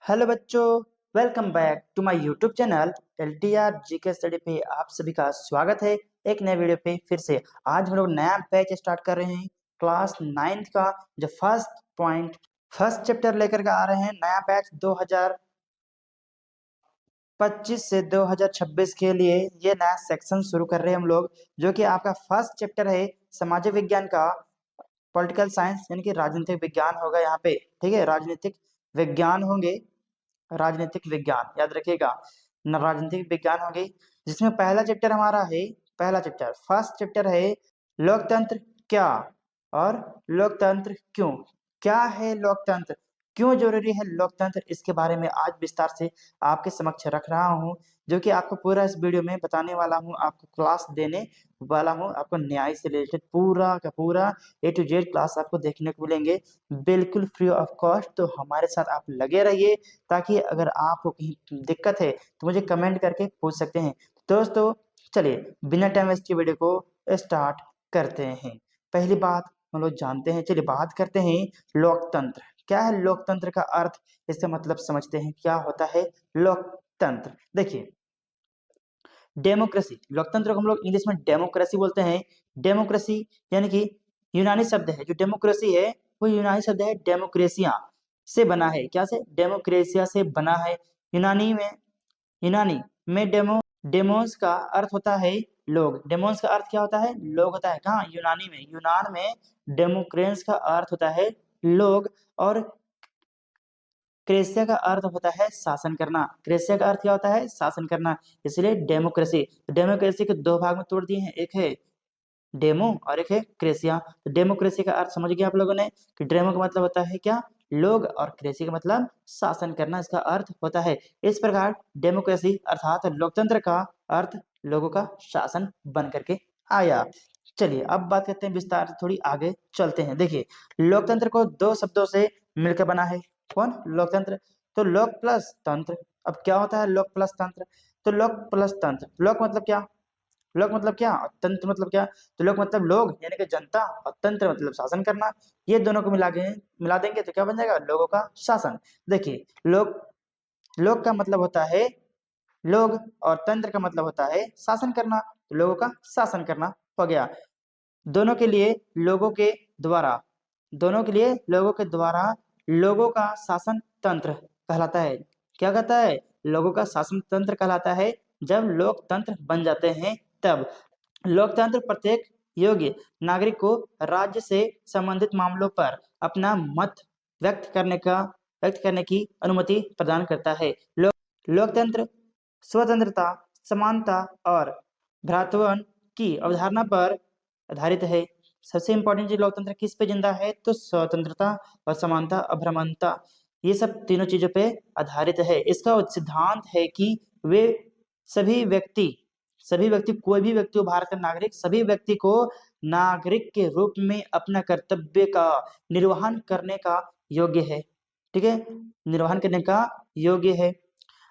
Hello बच्चों, welcome back to my YouTube channel LTR GK study पे आप सभी का स्वागत है। एक नए वीडियो पे फिर से आज हम लोग नया बैच स्टार्ट कर रहे हैं। क्लास 9th का जो फर्स्ट चैप्टर लेकर के आ रहे हैं। नया बैच 2025 से 2026 के लिए ये नया सेक्शन शुरू कर रहे हैं हम लोग, जो कि आपका फर्स्ट चैप्टर है सामाजिक विज्ञान का। पॉलिटिकल साइंस यानी कि राजनीतिक विज्ञान होगा यहाँ पे। ठीक है, राजनीतिक विज्ञान होंगे। राजनीतिक विज्ञान याद रखिएगा, राजनीतिक विज्ञान होंगे, जिसमें पहला चैप्टर हमारा है। पहला चैप्टर फर्स्ट चैप्टर है लोकतंत्र क्या और लोकतंत्र क्यों। क्या है लोकतंत्र, क्यों जरूरी है लोकतंत्र, इसके बारे में आज विस्तार से आपके समक्ष रख रहा हूं, जो कि आपको पूरा इस वीडियो में बताने वाला हूं। आपको क्लास देने वाला हूं, आपको न्याय से रिलेटेड पूरा का पूरा A to Z क्लास आपको देखने को मिलेंगे, बिल्कुल फ्री ऑफ कॉस्ट। तो हमारे साथ आप लगे रहिए, ताकि अगर आपको कहीं दिक्कत है तो मुझे कमेंट करके पूछ सकते हैं। दोस्तों चलिए बिना टाइम वेस्ट के वीडियो को स्टार्ट करते हैं। पहली बात हम लोग जानते हैं, चलिए बात करते हैं लोकतंत्र। क्या है लोकतंत्र का अर्थ, इसका मतलब समझते हैं क्या होता है लोकतंत्र। देखिए, डेमोक्रेसी, लोकतंत्र को हम लोग इंग्लिश में डेमोक्रेसी बोलते हैं। डेमोक्रेसी यानी कि यूनानी शब्द है, जो डेमोक्रेसी है वो यूनानी शब्द है डेमोक्रेसिया से बना है। क्या से? डेमोक्रेसिया से बना है। यूनानी में डेमोस का अर्थ होता है लोग। डेमोस का अर्थ क्या होता है? लोग होता है। कहाँ? यूनान में डेमोक्रेंस का अर्थ होता है लोग, और क्रेसिया का अर्थ होता है शासन करना। क्रेसिया का अर्थ क्या होता है? शासन करना। इसलिए डेमोक्रेसी, तो डेमोक्रेसी के दो भाग में तोड़ दिए हैं, एक है डेमो और एक है क्रेसिया। तो डेमोक्रेसी का अर्थ समझ गया आप लोगों ने कि डेमो का मतलब होता है क्या? लोग, और क्रेसी का मतलब शासन करना, इसका अर्थ होता है। इस प्रकार डेमोक्रेसी अर्थात लोकतंत्र का अर्थ लोगों का शासन बन करके आया। चलिए अब बात करते हैं विस्तार से, थोड़ी आगे चलते हैं। देखिए, लोकतंत्र को दो शब्दों से मिलकर बना है। कौन? लोकतंत्र। तो लोक प्लस तंत्र। अब क्या होता है लोक प्लस तंत्र? तो लोक प्लस तंत्र, लोक मतलब क्या, लोक मतलब क्या और तंत्र मतलब क्या? तो लोक मतलब लोग यानी कि जनता, और तंत्र मतलब शासन करना। ये दोनों को मिला देंगे तो क्या बन जाएगा? लोगों का शासन। देखिए, लोक का मतलब होता है लोग, और तंत्र का मतलब होता है शासन करना। तो लोगों का शासन करना हो गया। दोनों के लिए लोगों के द्वारा दोनों के लिए लोगों के द्वारा लोगों का शासन तंत्र कहलाता है। क्या कहता है? लोगों का शासन तंत्र कहलाता है। जब लोकतंत्र बन जाते हैं तब लोकतंत्र प्रत्येक योग्य नागरिक को राज्य से संबंधित मामलों पर अपना मत व्यक्त करने की अनुमति प्रदान करता है। लोकतंत्र स्वतंत्रता, समानता और भ्रातृत्व की अवधारणा पर आधारित है। सबसे इम्पोर्टेंट चीज लोकतंत्र किस पे जिंदा है? तो स्वतंत्रता और समानता, अभ्रमणता, ये सब तीनों चीजों पे आधारित है। इसका सिद्धांत है कि वे सभी व्यक्ति कोई भी व्यक्ति हो, भारत का नागरिक, सभी व्यक्ति को नागरिक के रूप में अपना कर्तव्य का निर्वहन करने का योग्य है। ठीक है, निर्वहन करने का योग्य है।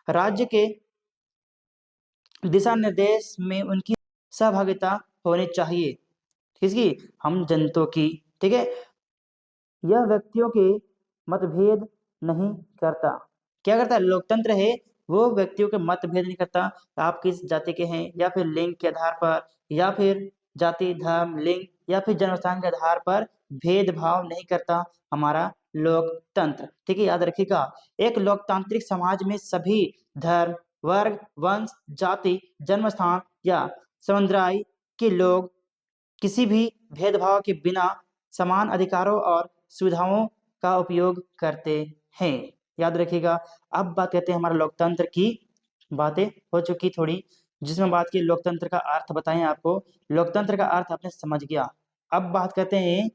राज्य के दिशा निर्देश में उनकी सहभागिता होनी चाहिए। किसकी? हम जनता की। ठीक है, यह व्यक्तियों के मतभेद नहीं करता। क्या करता है? लोकतंत्र है वो व्यक्तियों के मतभेद नहीं करता। आप किस जाति के हैं, या फिर लिंग के आधार पर, या फिर जाति, धर्म, लिंग, या फिर जन्मस्थान के आधार पर भेदभाव नहीं करता हमारा लोकतंत्र। ठीक है, याद रखिएगा, एक लोकतांत्रिक समाज में सभी धर्म, वर्ग, वंश, जाति, जन्मस्थान या समुदाय के लोग किसी भी भेदभाव के बिना समान अधिकारों और सुविधाओं का उपयोग करते हैं। याद रखिएगा। अब बात करते हैं हमारा लोकतंत्र की। बातें हो चुकी थोड़ी, जिसमें बात की लोकतंत्र का अर्थ बताएं आपको। लोकतंत्र का अर्थ आपने समझ गया। अब बात करते हैं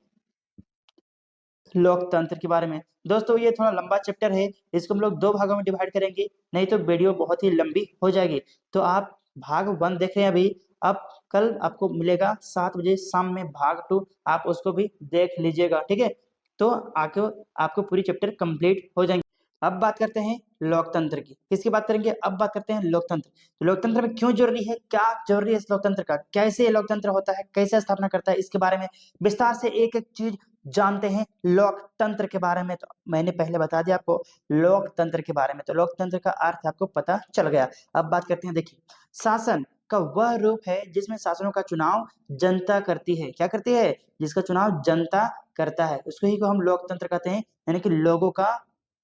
लोकतंत्र के बारे में। दोस्तों ये थोड़ा लंबा चैप्टर है, इसको हम लोग दो भागों में डिवाइड करेंगे, नहीं तो वीडियो बहुत ही लंबी हो जाएगी। तो आप भाग 1 देख रहे हैं अभी, अब कल आपको मिलेगा 7 बजे शाम में भाग 2, आप उसको भी देख लीजिएगा। ठीक है, तो आपको पूरी चैप्टर कंप्लीट हो जाएंगे। अब बात करते हैं लोकतंत्र की। किसकी बात करेंगे? अब बात करते हैं लोकतंत्र। तो लोकतंत्र में क्यों जरूरी है, क्या जरूरी है इस लोकतंत्र का, कैसे ये लोकतंत्र होता है, कैसे स्थापना करता है, इसके बारे में विस्तार से एक एक चीज जानते हैं लोकतंत्र के बारे में। तो मैंने पहले बता दिया आपको लोकतंत्र के बारे में, तो लोकतंत्र का अर्थ आपको पता चल गया। अब बात करते हैं, देखिए शासन का वह रूप है जिसमें शासनों का चुनाव जनता करती है। क्या करती है? जिसका चुनाव जनता करता है, उसको ही को हम लोकतंत्र कहते हैं, यानी कि लोगों का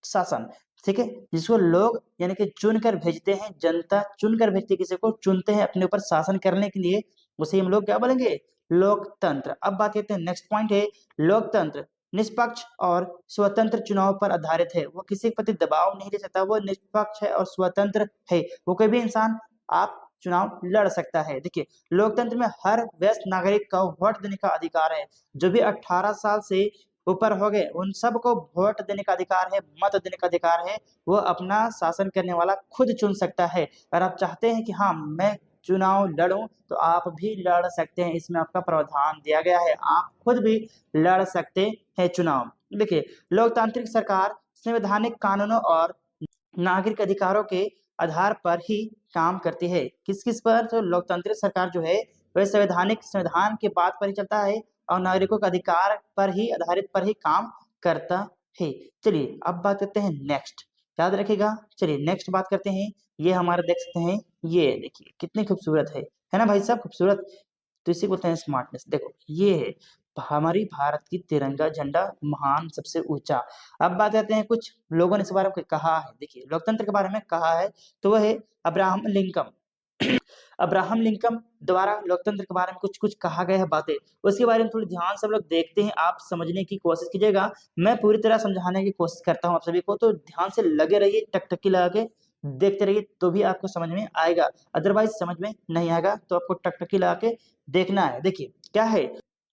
शासन। ठीक है, जिसको लोग यानी कि चुनकर भेजते हैं, जनता चुनकर भेजती है, किसी को चुनते हैं अपने ऊपर शासन करने के लिए, उसे हम लोग क्या बोलेंगे? लोकतंत्र। अब बात करते हैं, नेक्स्ट पॉइंट है लोकतंत्र निष्पक्ष और स्वतंत्र चुनाव पर आधारित है। वो किसी के प्रति दबाव नहीं दे सकता, वो निष्पक्ष है और स्वतंत्र है, वो कोई भी इंसान आप चुनाव लड़ सकता है। देखिए लोकतंत्र में हर वयस्क नागरिक का वोट देने का अधिकार है। जो भी 18 साल से ऊपर हो गए उन सबको वोट देने का अधिकार है, मत देने का अधिकार है। वो अपना शासन करने वाला खुद चुन सकता है। अगर आप चाहते हैं कि हाँ मैं चुनाव लड़ूं तो आप भी लड़ सकते हैं, इसमें आपका प्रावधान दिया गया है, आप खुद भी लड़ सकते हैं चुनाव। देखिए लोकतांत्रिक सरकार संवैधानिक कानूनों और नागरिक अधिकारों के आधार पर ही काम करती है। किस किस पर? तो लोकतांत्रिक सरकार जो है वह संविधान के बात पर ही चलता है और नागरिकों के अधिकार पर ही आधारित पर ही काम करता है। चलिए अब बात करते हैं नेक्स्ट, याद रखिएगा। चलिए नेक्स्ट बात करते हैं, ये हमारे देख सकते हैं, ये देखिए कितनी खूबसूरत है ना भाई साहब, खूबसूरत। तो इसी को बोलते हैं स्मार्टनेस। देखो ये है हमारी भारत की तिरंगा झंडा, महान, सबसे ऊंचा। अब बात करते हैं, कुछ लोगों ने इस बारे में कहा है, देखिए लोकतंत्र के बारे में कहा है, तो वह है अब्राहम लिंकन। अब्राहम लिंकन द्वारा लोकतंत्र के बारे में कुछ कुछ कहा गया है बातें, उसके बारे में थोड़ी ध्यान से हम लोग देखते हैं, आप समझने की कोशिश कीजिएगा। मैं पूरी तरह समझाने की कोशिश करता हूँ आप सभी को, तो ध्यान से लगे रहिए, टकटकी लगा के देखते रहिए, तो भी आपको समझ में आएगा, अदरवाइज समझ में नहीं आएगा, तो आपको टकटकी लगा के देखना है। देखिए क्या है,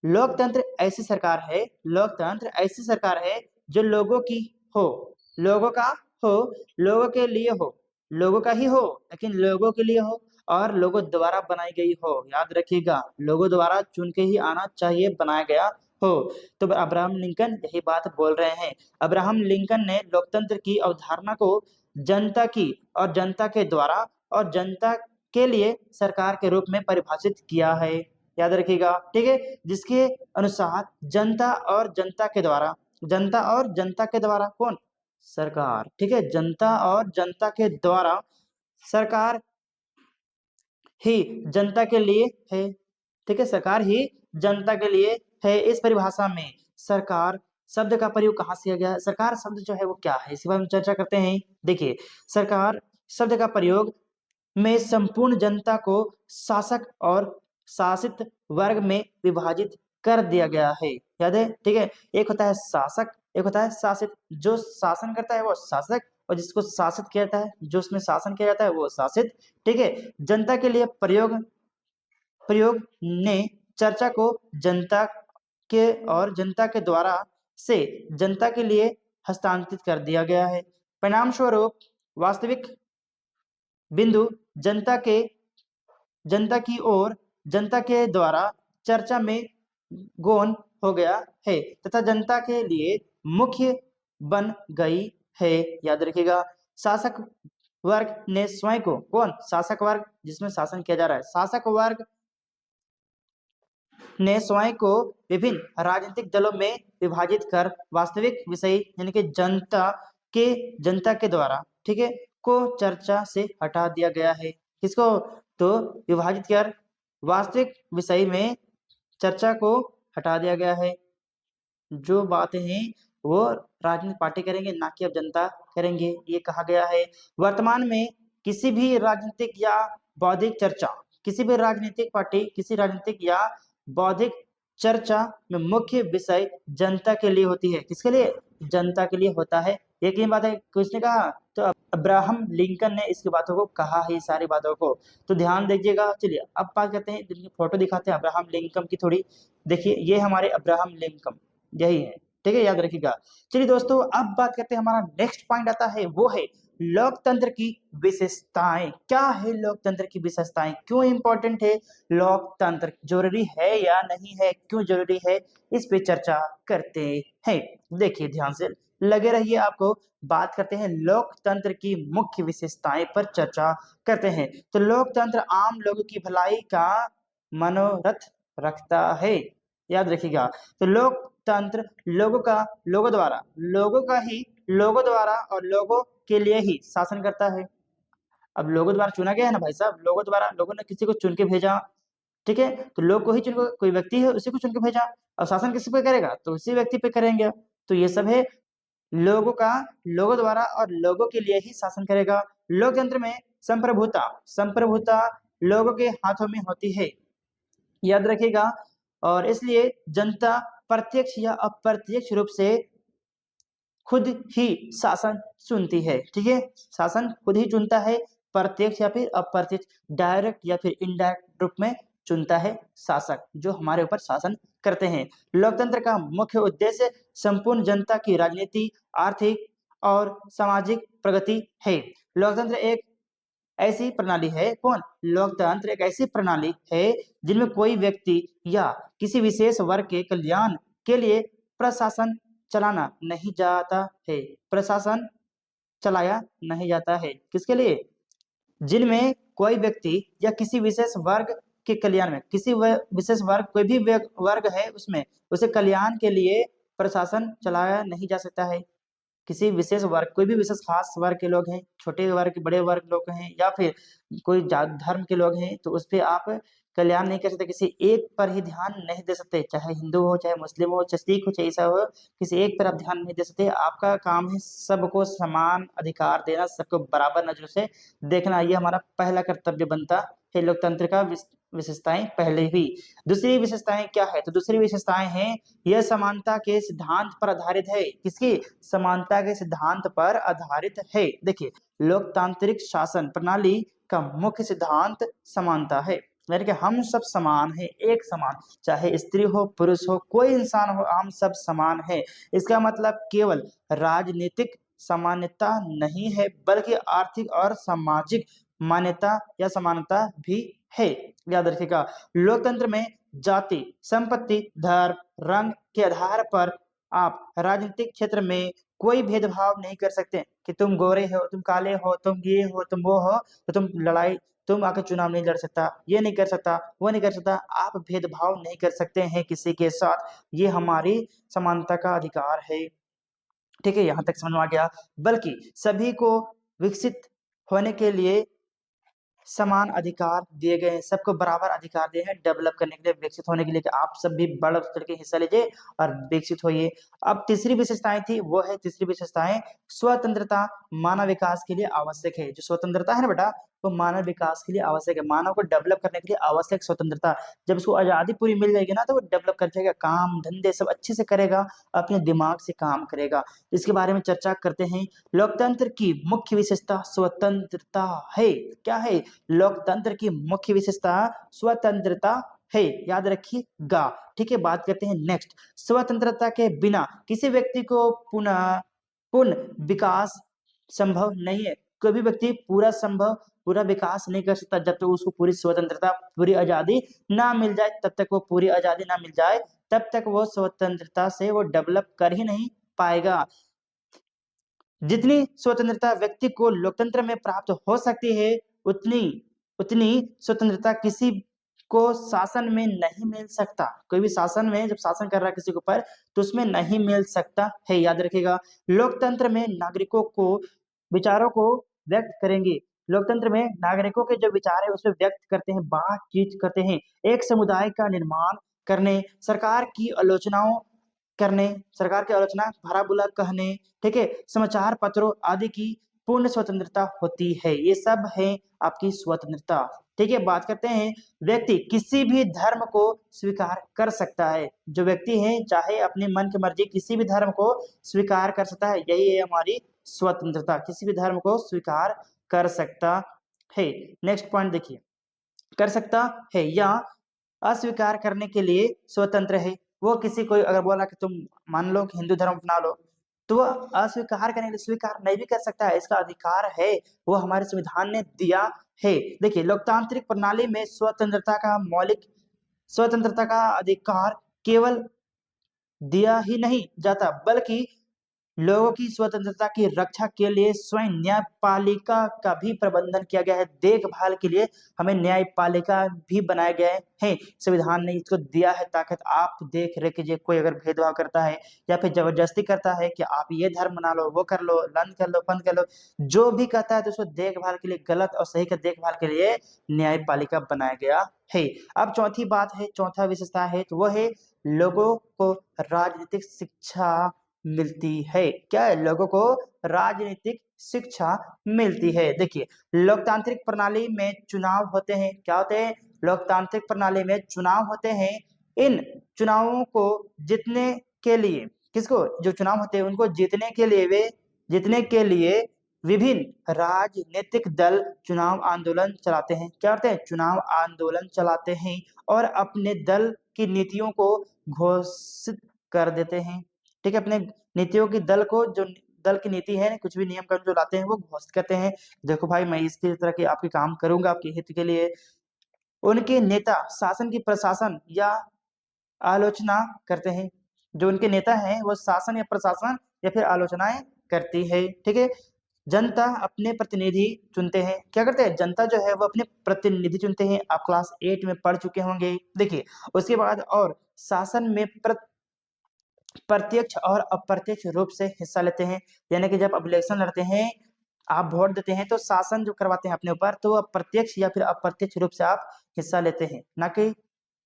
लोकतंत्र ऐसी सरकार है, लोकतंत्र ऐसी सरकार है जो लोगों की हो, लोगों का हो, लोगों के लिए हो, लोगों का ही हो, लेकिन लोगों के लिए हो और लोगों द्वारा बनाई गई हो। याद रखिएगा, लोगों द्वारा चुन के ही आना चाहिए, बनाया गया हो। तो अब्राहम लिंकन यही बात बोल रहे हैं। अब्राहम लिंकन ने लोकतंत्र की अवधारणा को जनता की और जनता के द्वारा और जनता के लिए सरकार के रूप में परिभाषित किया है। याद रखिएगा, ठीक है, जिसके अनुसार जनता और जनता के द्वारा, जनता और जनता के द्वारा कौन? सरकार। ठीक है, जनता और जनता के द्वारा सरकार ही जनता के लिए है। ठीक है, सरकार ही जनता के लिए है। इस परिभाषा में सरकार शब्द का प्रयोग कहाँ से किया गया है? सरकार शब्द जो है वो क्या है, इसी बारे में चर्चा करते हैं। देखिए सरकार शब्द का प्रयोग में संपूर्ण जनता को शासक और शासित वर्ग में विभाजित कर दिया गया है। याद है, ठीक है, एक होता है शासक, एक होता है शासित। जो शासन करता है वो शासक, और जिसको शासित किया जाता है, जो उसमें शासन किया जाता है वो शासित। ठीक है, जनता के लिए प्रयोग प्रयोग ने चर्चा को जनता के और जनता के द्वारा से जनता के लिए हस्तांतरित कर दिया गया है। परिणाम स्वरूप वास्तविक बिंदु जनता की ओर जनता के द्वारा चर्चा में गौण हो गया है तथा जनता के लिए मुख्य बन गई है। याद रखिएगा, शासक वर्ग ने स्वयं को, कौन? शासक वर्ग, जिसमें शासन किया जा रहा है, शासक वर्ग ने स्वयं को विभिन्न राजनीतिक दलों में विभाजित कर वास्तविक विषय यानी कि जनता के द्वारा, ठीक है, को चर्चा से हटा दिया गया है। किसको? तो विभाजित कर वास्तविक विषय में चर्चा को हटा दिया गया है। जो बातें हैं वो राजनीतिक पार्टी करेंगे, ना कि अब जनता करेंगे, ये कहा गया है। वर्तमान में किसी भी राजनीतिक या बौद्धिक चर्चा, किसी भी राजनीतिक पार्टी, किसी राजनीतिक या बौद्धिक चर्चा में मुख्य विषय जनता के लिए होती है। किसके लिए? जनता के लिए होता है। एक ही बात है, किसने कहा? तो अब्राहम लिंकन ने इसकी बातों को कहा है, सारी बातों को, तो ध्यान दीजिएगा। चलिए अब बात करते हैं, जिनकी फोटो दिखाते हैं अब्राहम लिंकन की थोड़ी। देखिए ये हमारे अब्राहम लिंकन, यही है, ठीक है, याद रखिएगा। चलिए दोस्तों अब बात करते हैं, हमारा नेक्स्ट पॉइंट आता है, वो है लोकतंत्र की विशेषताएं। क्या है लोकतंत्र की विशेषताएं, क्यों इंपॉर्टेंट है लोकतंत्र, जरूरी है या नहीं है, क्यों जरूरी है, इस पे चर्चा करते हैं। देखिए ध्यान से, लगे रहिए, आपको बात करते हैं लोकतंत्र की मुख्य विशेषताएं पर चर्चा करते हैं। तो लोकतंत्र आम लोगों की भलाई का मनोरथ रखता है, याद रखिएगा। तो लोकतंत्र लोगों द्वारा और लोगों के लिए ही शासन करता है। अब लोगों द्वारा चुना गया है ना भाई साहब, लोगों द्वारा, लोगों ने किसी को चुन के भेजा, ठीक है, तो लोग को ही चुन, कोई व्यक्ति है उसी को चुन के भेजा, और शासन किस पे करेगा, तो उसी व्यक्ति पे करेंगे। तो ये सब है लोगों का, लोगों द्वारा और लोगों के लिए ही शासन करेगा। लोकतंत्र में संप्रभुता संप्रभुता लोगों के हाथों में होती है, याद रखिएगा। और इसलिए जनता प्रत्यक्ष या अप्रत्यक्ष रूप से खुद ही शासन चुनती है, ठीक है, शासन खुद ही चुनता है, प्रत्यक्ष या फिर अप्रत्यक्ष, डायरेक्ट या फिर इनडायरेक्ट रूप में चुनता है शासक, जो हमारे ऊपर शासन करते हैं। लोकतंत्र का मुख्य उद्देश्य संपूर्ण जनता की राजनीति, आर्थिक और सामाजिक प्रगति है। लोकतंत्र एक ऐसी प्रणाली है, लोकतंत्र एक ऐसी प्रणाली है जिनमें कोई व्यक्ति या किसी विशेष वर्ग के कल्याण के लिए प्रशासन चलाना नहीं जाता है, प्रशासन चलाया नहीं जाता है, किसके लिए, जिनमें कोई व्यक्ति या किसी विशेष वर्ग के कल्याण में, किसी विशेष वर्ग, कोई भी वर्ग है उसमें, उसे कल्याण के लिए प्रशासन चलाया नहीं जा सकता है। किसी विशेष वर्ग, कोई भी विशेष खास वर्ग के लोग हैं, छोटे वर्ग, बड़े वर्ग लोग हैं, या फिर कोई जात धर्म के लोग हैं, तो उस पे आप कल्याण नहीं कर सकते, किसी एक पर ही ध्यान नहीं दे सकते, चाहे हिंदू हो, चाहे मुस्लिम हो, चाहे सिख हो, चाहे ईसा हो, किसी एक पर आप ध्यान नहीं दे सकते। आपका काम है सबको समान अधिकार देना, सबको बराबर नजरों से देखना, ये हमारा पहला कर्तव्य बनता है। लोकतंत्र का विशेषताएं पहले ही। दूसरी विशेषताएं क्या है, तो दूसरी विशेषताएं हैं, यह समानता के सिद्धांत पर आधारित है। किसकी, समानता के सिद्धांत पर आधारित है। देखिए, लोकतांत्रिक शासन प्रणाली का मुख्य सिद्धांत समानता है, यानी कि हम सब समान हैं, एक समान, चाहे स्त्री हो, पुरुष हो, कोई इंसान हो, हम सब समान है। इसका मतलब केवल राजनीतिक समानता नहीं है, बल्कि आर्थिक और सामाजिक मान्यता या समानता भी है, याद रखिएगा। लोकतंत्र में जाति, संपत्ति, धर्म, रंग के आधार पर आप राजनीतिक क्षेत्र में कोई भेदभाव नहीं कर सकते कि तुम गोरे हो, तुम काले हो, तुम ये हो, तुम वो हो, तो तुम आकर चुनाव नहीं लड़ सकता, ये नहीं कर सकता, वो नहीं कर सकता। आप भेदभाव नहीं कर सकते हैं किसी के साथ, ये हमारी समानता का अधिकार है, ठीक है, यहाँ तक समझ में आ गया। बल्कि सभी को विकसित होने के लिए समान अधिकार दिए गए हैं, सबको बराबर अधिकार दिए हैं डेवलप करने के लिए, विकसित होने के लिए, कि आप सब भी बढ़ चढ़ के हिस्सा लीजिए और विकसित होइए। अब तीसरी विशेषताएं थी, वो है तीसरी विशेषताएं स्वतंत्रता मानव विकास के लिए आवश्यक है। जो स्वतंत्रता है ना बेटा, वो मानव विकास के लिए आवश्यक है, मानव को डेवलप करने के लिए आवश्यक स्वतंत्रता। जब उसको आजादी पूरी मिल जाएगी ना, तो वो डेवलप कर जाएगा, काम धंधे सब अच्छे से करेगा, अपने दिमाग से काम करेगा। इसके बारे में चर्चा करते हैं। लोकतंत्र की मुख्य विशेषता स्वतंत्रता है। क्या है, लोकतंत्र की मुख्य विशेषता स्वतंत्रता है, याद रखिएगा, ठीक है। बात करते हैं नेक्स्ट, स्वतंत्रता के बिना किसी व्यक्ति को पूर्ण विकास संभव नहीं है। कोई भी व्यक्ति पूरा विकास नहीं कर सकता जब तक उसको पूरी स्वतंत्रता, पूरी आजादी ना मिल जाए, तब तक वो पूरी आजादी ना मिल जाए, तब तक वो स्वतंत्रता से वो डेवलप कर ही नहीं पाएगा। जितनी स्वतंत्रता व्यक्ति को लोकतंत्र में प्राप्त हो सकती है, उतनी उतनी स्वतंत्रता किसी को शासन में नहीं मिल सकता। कोई भी शासन में जब शासन कर रहा है किसी के ऊपर, तो उसमें नहीं मिल सकता है, याद रखिएगा। लोकतंत्र में नागरिकों को विचारों को व्यक्त करेंगे, लोकतंत्र में नागरिकों के जो विचार है उसे व्यक्त करते हैं, बातचीत करते हैं, एक समुदाय का निर्माण करने, सरकार की आलोचना, भला बुरा कहने, ठीक है, समाचार पत्रों आदि की पूर्ण स्वतंत्रता होती है। ये सब है आपकी स्वतंत्रता, ठीक है। बात करते हैं, व्यक्ति किसी भी धर्म को स्वीकार कर सकता है। जो व्यक्ति है चाहे अपने मन की मर्जी किसी भी धर्म को स्वीकार कर सकता है, यही है हमारी स्वतंत्रता, किसी भी धर्म को स्वीकार कर सकता है। नेक्स्ट पॉइंट देखिए, कर सकता है या अस्वीकार करने के लिए स्वतंत्र है। वो किसी को अगर बोला कि तुम मान लो कि हिंदू धर्म अपना लो, तो वो अस्वीकार करने के लिए स्वीकार नहीं भी कर सकता है, इसका अधिकार है, वो हमारे संविधान ने दिया है। देखिए, लोकतांत्रिक प्रणाली में स्वतंत्रता का अधिकार केवल दिया ही नहीं जाता, बल्कि लोगों की स्वतंत्रता की रक्षा के लिए स्वयं न्यायपालिका का भी प्रबंधन किया गया है। देखभाल के लिए हमें न्यायपालिका भी बनाया गया है। संविधान ने इसको दिया है ताकत, आप देख रेख कीजिए। कोई अगर भेदभाव करता है या फिर जबरदस्ती करता है कि आप ये धर्म मना लो, वो कर लो, लंच कर लो, फंद कर लो, जो भी कहता है तो उसको देखभाल के लिए, गलत और सही का देखभाल के लिए न्यायपालिका बनाया गया है। अब चौथी बात है, चौथा विशेषता है तो वो है लोगों को राजनीतिक शिक्षा मिलती है। क्या है? लोगों को राजनीतिक शिक्षा मिलती है। देखिए, लोकतांत्रिक प्रणाली में चुनाव होते हैं। क्या होते हैं? लोकतांत्रिक प्रणाली में चुनाव होते हैं। इन चुनावों को जीतने के लिए, किसको? जो चुनाव होते हैं उनको जीतने के लिए विभिन्न राजनीतिक दल चुनाव आंदोलन चलाते हैं। क्या करते हैं? चुनाव आंदोलन चलाते हैं और अपने दल की नीतियों को घोषित कर देते हैं। ठीक है, अपने नीतियों की दल को, जो दल की नीति है, कुछ भी नियम कानून जो लाते हैं वो घोषित करते हैं। देखो भाई, मैं इसकी तरह के आपके काम करूंगा आपके हित के लिए। उनके नेता शासन की प्रशासन या आलोचना करते हैं। जो उनके नेता हैं वो शासन या प्रशासन या फिर आलोचनाएं करती है। ठीक है, जनता अपने प्रतिनिधि चुनते हैं। क्या करते हैं? जनता जो है वो अपने प्रतिनिधि चुनते हैं। आप क्लास 8 में पढ़ चुके होंगे। देखिए, उसके बाद और शासन में प्रत्यक्ष और अप्रत्यक्ष रूप से हिस्सा लेते हैं। यानी कि जब आप इलेक्शन लड़ते हैं, आप वोट देते हैं, तो शासन जो करवाते हैं अपने ऊपर, तो प्रत्यक्ष या फिर अप्रत्यक्ष रूप से आप हिस्सा लेते हैं, ना कि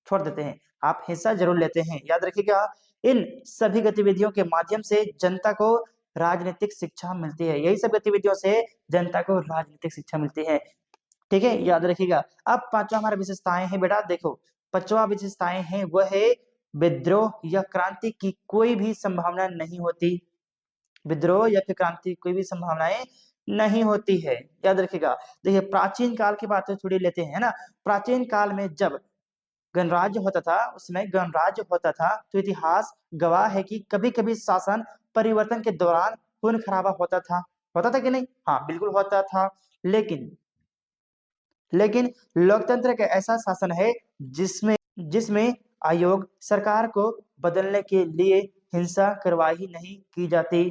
छोड़ देते हैं। आप हिस्सा जरूर लेते हैं, याद रखिएगा। इन सभी गतिविधियों के माध्यम से जनता को राजनीतिक शिक्षा मिलती है। यही सब गतिविधियों से जनता को राजनीतिक शिक्षा मिलती है। ठीक है, याद रखिएगा। अब पांचवा हमारा विशेषताएं हैं बेटा। देखो, पांचवा विशेषताएं हैं वह है विद्रोह या क्रांति की कोई भी संभावना नहीं होती। विद्रोह या फिर क्रांति की कोई भी संभावनाएं नहीं होती है, याद रखिएगा। देखिए, प्राचीन काल की बात थोड़ी लेते हैं, है ना। प्राचीन काल में जब गणराज्य होता था, उसमें गणराज्य होता था, तो इतिहास गवाह है कि कभी कभी शासन परिवर्तन के दौरान खून खराबा होता था कि नहीं? हाँ, बिल्कुल होता था। लेकिन लोकतंत्र का ऐसा शासन है जिसमें जिसमें आयोग सरकार को बदलने के लिए हिंसा कार्रवाई नहीं की जाती।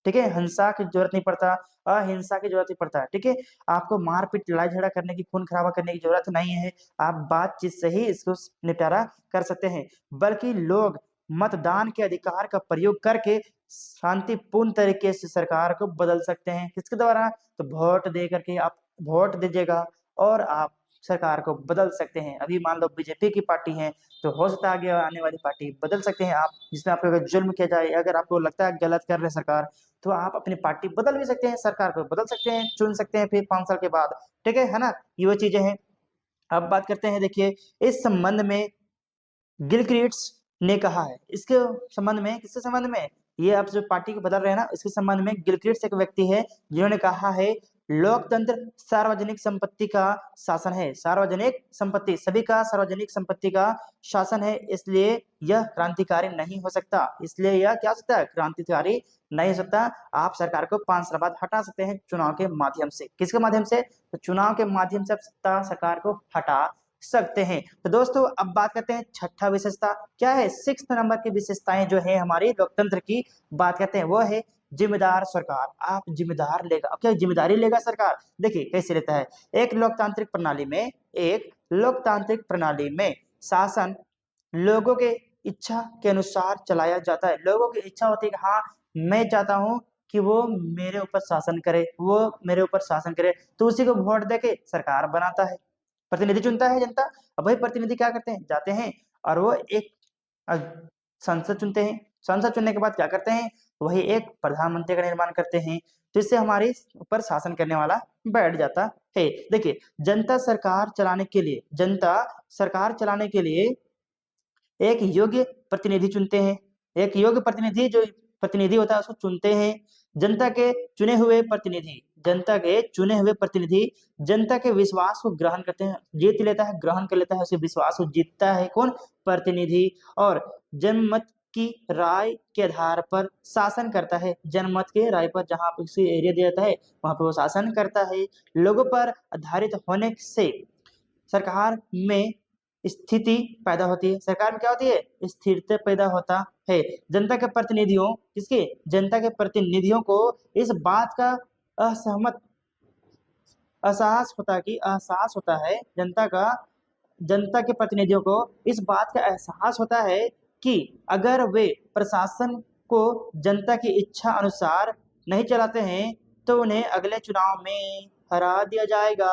ठीक है, हिंसा की जरूरत नहीं पड़ता, अहिंसा की जरूरत नहीं पड़ता। ठीक है, आपको मारपीट, लड़ाई झगड़ा करने की, खून खराबा करने की जरूरत नहीं है। आप बातचीत से ही इसको निपटारा कर सकते हैं। बल्कि लोग मतदान के अधिकार का प्रयोग करके शांतिपूर्ण तरीके से सरकार को बदल सकते हैं। किसके द्वारा? तो वोट दे करके आप वोट दीजिएगा और आप सरकार को बदल सकते हैं। अभी मान लो बीजेपी की पार्टी है, तो हो सकता है आगे आने वाली पार्टी बदल सकते हैं आप, जिसमें आप अगर जुल्म किया जाए, अगर आपको लगता है गलत कर रहे सरकार, तो आप अपनी पार्टी बदल भी सकते हैं, सरकार को बदल सकते हैं, चुन सकते हैं फिर 5 साल के बाद। ठीक है ना। ये वो चीजें हैं। अब बात करते हैं, देखिए, इस संबंध में गिलक्रिस्ट ने कहा है, इसके संबंध में, किसके संबंध में? ये आप जो पार्टी को बदल रहे हैं ना, इसके संबंध में गिलक्रिस्ट एक व्यक्ति है जिन्होंने कहा है, लोकतंत्र सार्वजनिक संपत्ति का शासन है। सार्वजनिक संपत्ति, सभी का सार्वजनिक संपत्ति का शासन है, इसलिए यह क्रांतिकारी नहीं हो सकता। इसलिए यह क्या हो सकता है? क्रांतिकारी नहीं हो सकता। आप सरकार को 5 साल बाद हटा सकते हैं चुनाव के माध्यम से। किसके माध्यम से? तो चुनाव के माध्यम से आप सत्ता सरकार को हटा सकते हैं। तो दोस्तों, अब बात करते हैं छठा विशेषता। क्या है? 6 नंबर की विशेषताएं जो है हमारी लोकतंत्र की, बात करते हैं वो है जिम्मेदार सरकार। आप जिम्मेदार लेगा, क्या जिम्मेदारी लेगा सरकार? देखिए कैसे लेता है। एक लोकतांत्रिक प्रणाली में शासन लोगों के इच्छा के अनुसार चलाया जाता है। लोगों की इच्छा होती है कि हाँ, मैं चाहता हूं कि वो मेरे ऊपर शासन करे, वो मेरे ऊपर शासन करे, तो उसी को वोट देके सरकार बनाता है, प्रतिनिधि चुनता है जनता। अब वही प्रतिनिधि क्या करते हैं? जाते हैं और वो एक अ, संसद चुनते हैं। संसद चुनने के बाद क्या करते हैं? वही एक प्रधानमंत्री का निर्माण करते हैं, तो इससे हमारे ऊपर शासन करने वाला बैठ जाता है। देखिए, जनता सरकार चलाने के लिए एक योग्य प्रतिनिधि चुनते हैं। एक योग्य प्रतिनिधि, जो प्रतिनिधि होता है उसको चुनते हैं। जनता के चुने हुए प्रतिनिधि जनता के विश्वास को ग्रहण करते हैं, जीत लेता है, ग्रहण कर लेता है, उसके विश्वास को जीतता है कौन? प्रतिनिधि। और जनमत की राय के आधार पर शासन करता है। जनमत के राय पर जहां पर उसे एरिया दिया जाता है वहां पर वो शासन करता है। लोगों पर आधारित होने से सरकार में स्थिति पैदा होती है। सरकार में क्या होती है? स्थिरता पैदा होता है। जनता के प्रतिनिधियों, किसके? जनता के प्रतिनिधियों को इस बात का असहमत एहसास होता है, जनता के प्रतिनिधियों को इस बात का एहसास होता है कि अगर वे प्रशासन को जनता की इच्छा अनुसार नहीं चलाते हैं तो उन्हें अगले चुनाव में हरा दिया जाएगा।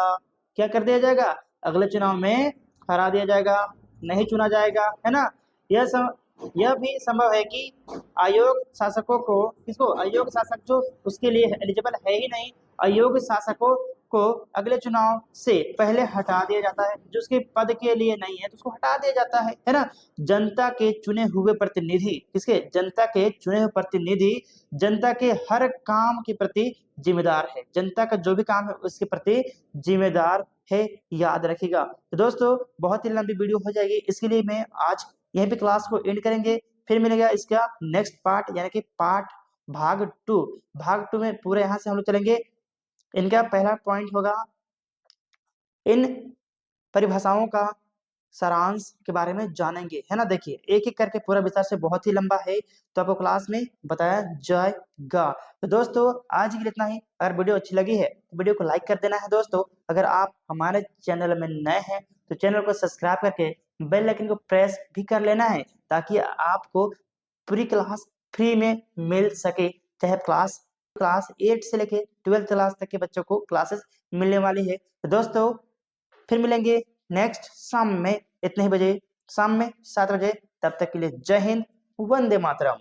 क्या कर दिया जाएगा? अगले चुनाव में हरा दिया जाएगा, नहीं चुना जाएगा, है ना। यह भी संभव है कि अयोग्य शासक जो उसके लिए एलिजिबल है ही नहीं, अयोग्य शासकों को अगले चुनाव से पहले हटा दिया जाता है। जो उसके पद के लिए नहीं है तो उसको हटा दिया जाता है ना। जनता के चुने हुए प्रतिनिधि, किसके? जनता के चुने हुए प्रतिनिधि जनता के हर काम के प्रति जिम्मेदार है। जनता का जो भी काम है उसके प्रति जिम्मेदार है, याद रखिएगा। तो दोस्तों बहुत ही लंबी वीडियो हो जाएगी, इसके लिए मैं आज यहीं पे क्लास को एंड करेंगे। फिर मिलेगा इसका नेक्स्ट पार्ट, यानी कि भाग 2। भाग 2 में पूरे यहाँ से हम लोग चलेंगे। इनका पहला पॉइंट होगा इन परिभाषाओं का सारांश के बारे में जानेंगे, है ना। देखिए एक एक करके पूरा विस्तार से, बहुत ही लंबा है तो आपको क्लास में बताया जाएगा। तो दोस्तों आज के लिए इतना ही। अगर वीडियो अच्छी लगी है तो वीडियो को लाइक कर देना है दोस्तों। अगर आप हमारे चैनल में नए हैं तो चैनल को सब्सक्राइब करके बेल आइकन को प्रेस भी कर लेना है, ताकि आपको पूरी क्लास फ्री में मिल सके। चाहे क्लास 8 से लेके 12th क्लास तक के बच्चों को क्लासेस मिलने वाली है। तो दोस्तों फिर मिलेंगे नेक्स्ट शाम में इतने ही बजे, शाम में 7 बजे। तब तक के लिए जय हिंद, वंदे मातरम।